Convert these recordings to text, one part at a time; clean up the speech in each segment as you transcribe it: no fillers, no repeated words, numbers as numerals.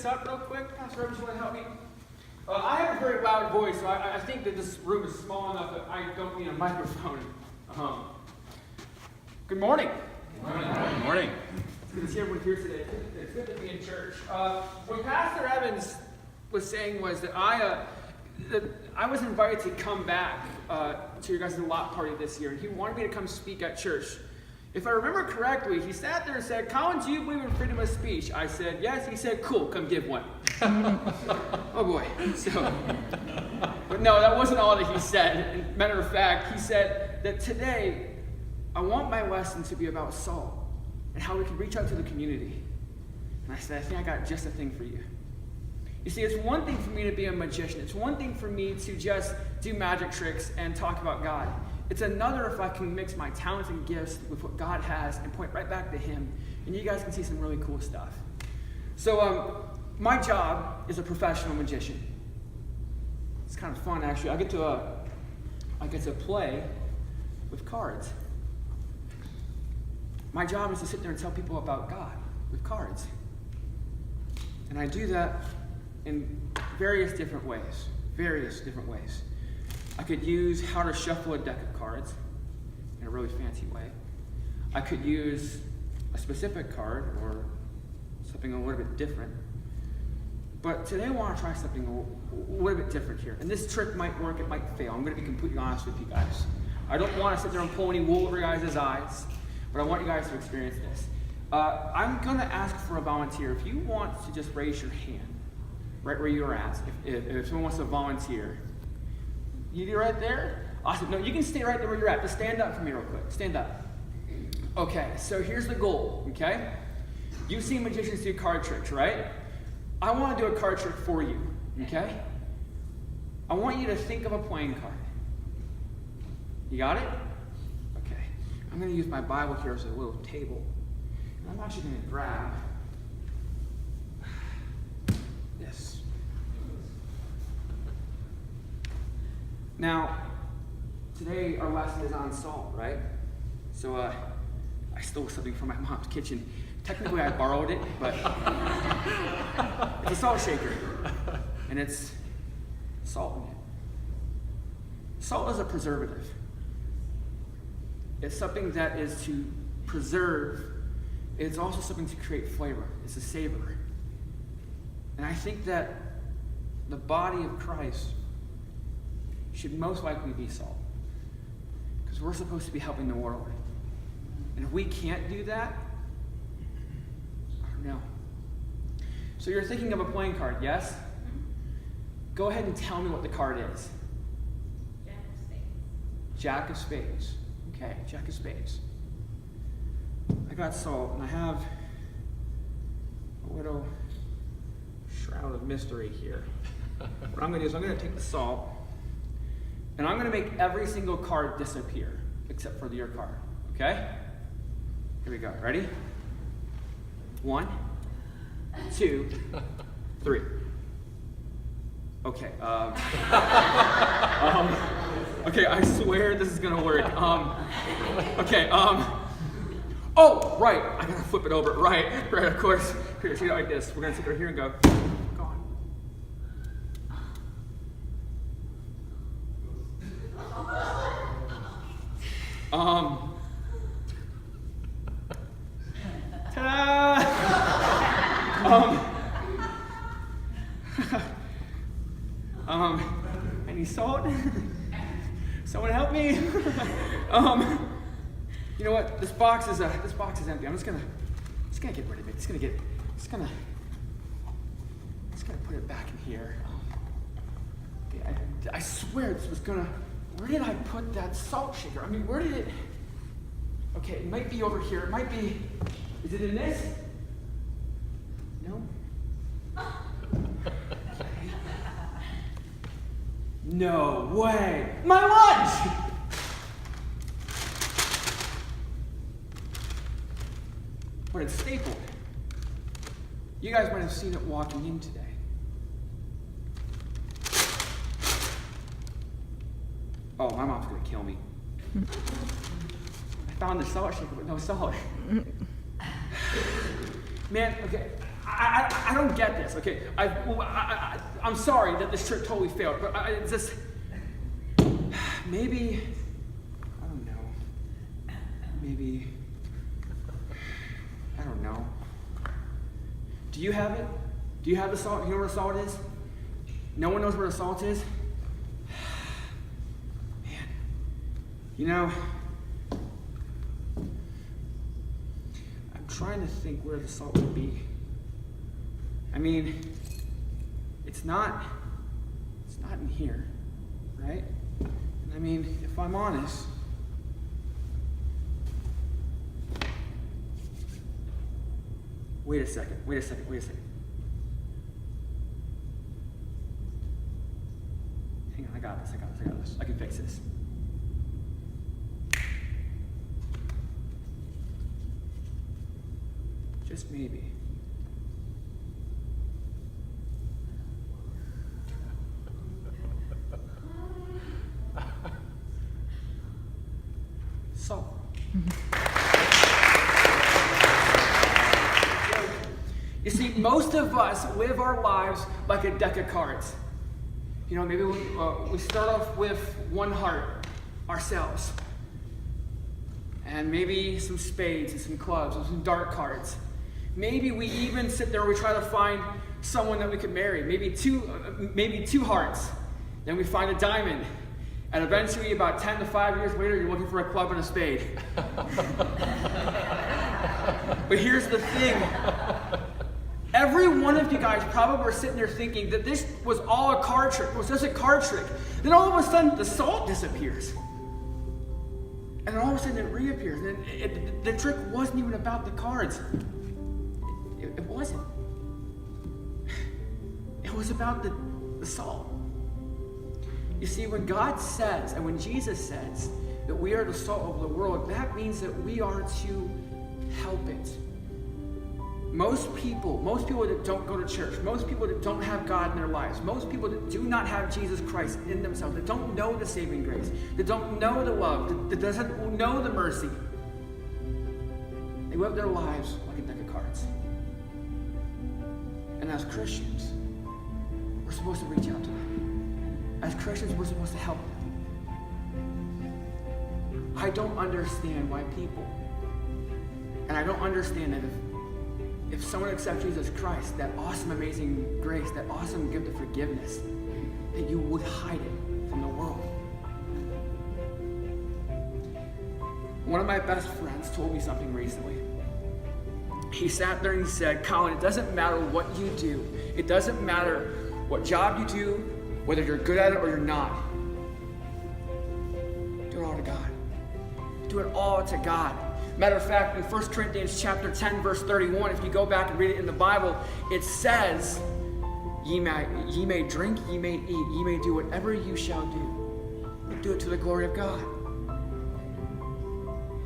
this up real quick? Pastor Rose, you want to help me? I have a very loud voice, so I think that this room is small enough that I don't need a microphone. Good morning. Good morning. Good morning. It's good to see everyone here today. It's good to be in church. What Pastor Evans was saying was that I was invited to come back to your guys' lot party this year, and he wanted me to come speak at church. If I remember correctly, he sat there and said, "Colin, do you believe in freedom of speech?" I said, "Yes." He said, "Cool, come give one." Oh boy. But no, that wasn't all that he said. Matter of fact, he said that today I want my lesson to be about salt and how we can reach out to the community. And I said, I think I got just a thing for you. You see, it's one thing for me to be a magician. It's one thing for me to just do magic tricks and talk about God. It's another if I can mix my talents and gifts with what God has and point right back to Him. And you guys can see some really cool stuff. So my job is a professional magician. It's kind of fun, actually. I get to play with cards. My job is to sit there and tell people about God with cards. And I do that in various different ways. I could use how to shuffle a deck of cards in a really fancy way. I could use a specific card or something a little bit different. But today I want to try something a little bit different here. And this trick might work, it might fail. I'm going to be completely honest with you guys. I don't want to sit there and pull any wool over your guys' eyes, but I want you guys to experience this. I'm going to ask for a volunteer. If you want to just raise your hand right where you're at, if someone wants to volunteer. You right there? Awesome. No, you can stay right there where you're at. Just stand up for me real quick. Stand up. Okay, so here's the goal, okay? You've seen magicians do card tricks, right? I want to do a card trick for you, okay? I want you to think of a playing card. You got it? Okay. I'm going to use my Bible here as a little table. And I'm actually going to grab this. Now, today our lesson is on salt, right? So I stole something from my mom's kitchen. Technically I borrowed it, but it's a salt shaker. And it's salt in it. Salt is a preservative. It's something that is to preserve. It's also something to create flavor. It's a savor. And I think that the body of Christ should most likely be salt. Because we're supposed to be helping the world. And if we can't do that, I don't know. So you're thinking of a playing card, yes? Go ahead and tell me what the card is. Jack of spades. Jack of spades. Okay, Jack of spades. I got salt, and I have a little shroud of mystery here. What I'm going to do is I'm going to take the salt, and I'm going to make every single card disappear, except for your card, okay? Here we go. Ready? 1, 2, 3. Okay. Okay, I swear this is going to work. Okay, oh, right. I got to flip it over. Right, of course. Here, see it like this. We're going to sit right here and go, ta-da! I need salt. Someone help me. You know what? This box is empty. I'm just gonna get rid of it. Just gonna put it back in here. Okay, I swear this was gonna. Where did I put that salt shaker? I mean, where did it? Okay, it might be over here. It might be. Is it in this? No. No way! My lunch! But it's stapled. You guys might have seen it walking in today. Oh, my mom's gonna kill me. I found the salt shaker with no salt. Man, okay, I don't get this, okay? I'm sorry that this trip totally failed, but it's just, maybe, I don't know, maybe, I don't know. Do you have it? Do you have the salt? You know where the salt is? No one knows where the salt is? Man, you know, I'm trying to think where the salt would be. I mean, it's not in here, right? I mean, if I'm honest, wait a second. Hang on, I got this. I can fix this. Just maybe. Salt. You see, most of us live our lives like a deck of cards. You know, maybe we start off with one heart, ourselves. And maybe some spades and some clubs and some dark cards. Maybe we even sit there and we try to find someone that we could marry. Maybe two hearts. Then we find a diamond. And eventually, about 10 to 5 years later, you're looking for a club and a spade. But here's the thing. Every one of you guys probably were sitting there thinking that this was all a card trick. It was just a card trick. Then all of a sudden, the salt disappears. And then all of a sudden, it reappears. And the trick wasn't even about the cards. It wasn't. It was about the salt. You see, when God says, and when Jesus says, that we are the salt of the world, that means that we are to help it. Most people that don't go to church, most people that don't have God in their lives, most people that do not have Jesus Christ in themselves, that don't know the saving grace, that don't know the love, that doesn't know the mercy, they live their lives like a deck of cards. And as Christians, we're supposed to reach out to them. As Christians, we're supposed to help them. I don't understand why people, and I don't understand that if someone accepts Jesus Christ, that awesome, amazing grace, that awesome gift of forgiveness, that you would hide it from the world. One of my best friends told me something recently. He sat there and he said, Colin, it doesn't matter what you do. It doesn't matter what job you do, whether you're good at it or you're not. Do it all to God. Do it all to God. Matter of fact, in 1 Corinthians chapter 10, verse 31, if you go back and read it in the Bible, it says, ye may drink, ye may eat, ye may do whatever you shall do. But do it to the glory of God.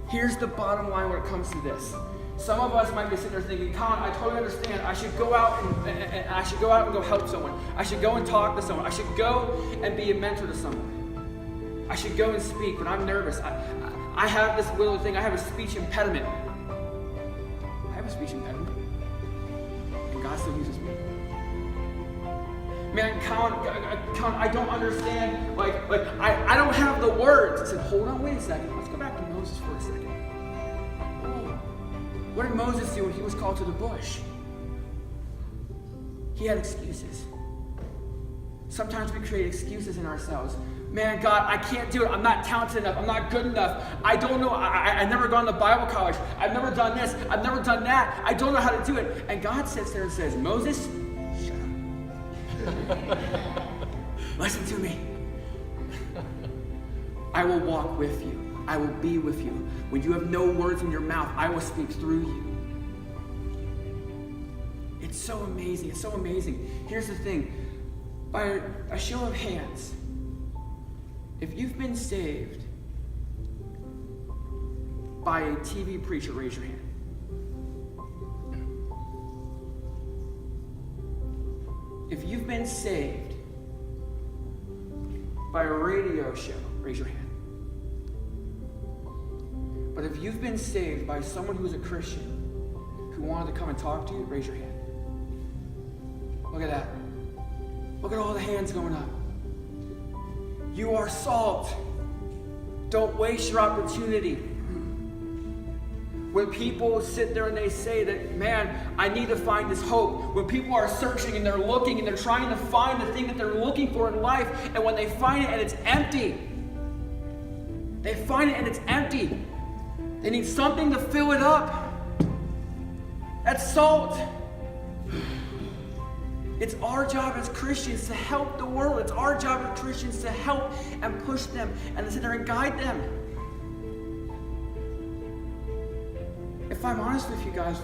Here's the bottom line when it comes to this. Some of us might be sitting there thinking, Colin, I totally understand. I should go out and I should go out and go help someone. I should go and talk to someone. I should go and be a mentor to someone. I should go and speak, but I'm nervous. I have this little thing. I have a speech impediment. I have a speech impediment. And God still uses me. Man, Colin, I don't understand. I don't have the words. I said, hold on, wait a second. Let's go back to Moses for a second. What did Moses do when he was called to the bush? He had excuses. Sometimes we create excuses in ourselves. Man, God, I can't do it. I'm not talented enough. I'm not good enough. I don't know. I've never gone to Bible college. I've never done this. I've never done that. I don't know how to do it. And God sits there and says, Moses, shut up. Listen to me. I will walk with you. I will be with you. When you have no words in your mouth, I will speak through you. It's so amazing. It's so amazing. Here's the thing. By a show of hands, if you've been saved by a TV preacher, raise your hand. If you've been saved by a radio show, raise your hand. But if you've been saved by someone who's a Christian who wanted to come and talk to you, raise your hand. Look at that. Look at all the hands going up. You are salt. Don't waste your opportunity. When people sit there and they say that, man, I need to find this hope. When people are searching and they're looking and they're trying to find the thing that they're looking for in life, and when they find it and it's empty, they find it and it's empty. They need something to fill it up. That's salt. It's our job as Christians to help the world. It's our job as Christians to help and push them and to sit there and guide them. If I'm honest with you guys,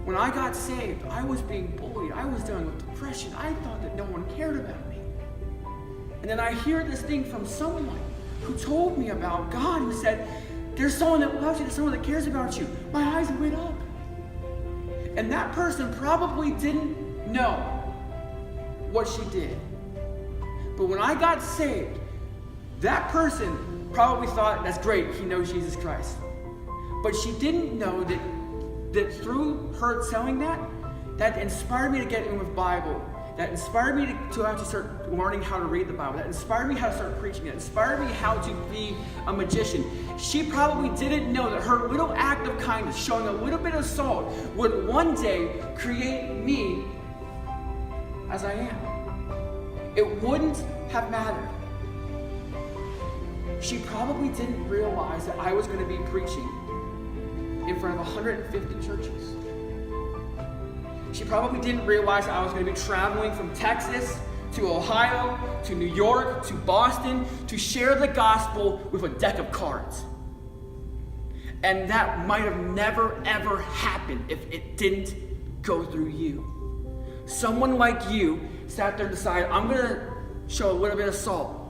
when I got saved, I was being bullied. I was dealing with depression. I thought that no one cared about me. And then I hear this thing from someone who told me about God, who said, there's someone that loves you, there's someone that cares about you. My eyes lit up. And that person probably didn't know what she did. But when I got saved, that person probably thought, that's great, he knows Jesus Christ. But she didn't know that through her telling that inspired me to get in with Bible, that inspired me to actually start learning how to read the Bible, that inspired me how to start preaching, that inspired me how to be a magician. She probably didn't know that her little act of kindness, showing a little bit of salt, would one day create me as I am. It wouldn't have mattered. She probably didn't realize that I was going to be preaching in front of 150 churches. She probably didn't realize I was going to be traveling from Texas to Ohio to New York to Boston to share the gospel with a deck of cards. And that might have never ever happened if it didn't go through you. Someone like you sat there and decided, I'm going to show a little bit of salt.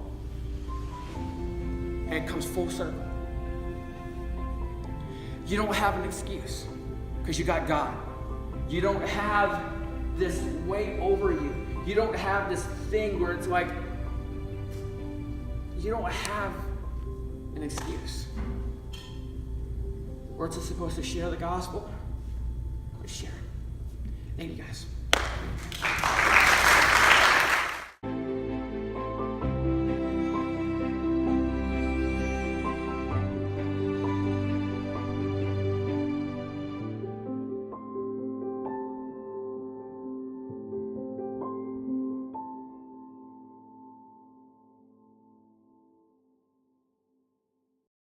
And it comes full circle. You don't have an excuse because you got God. You don't have this weight over you. You don't have this thing where it's like, you don't have an excuse. We're just supposed to share the gospel. Let's share it. Thank you guys.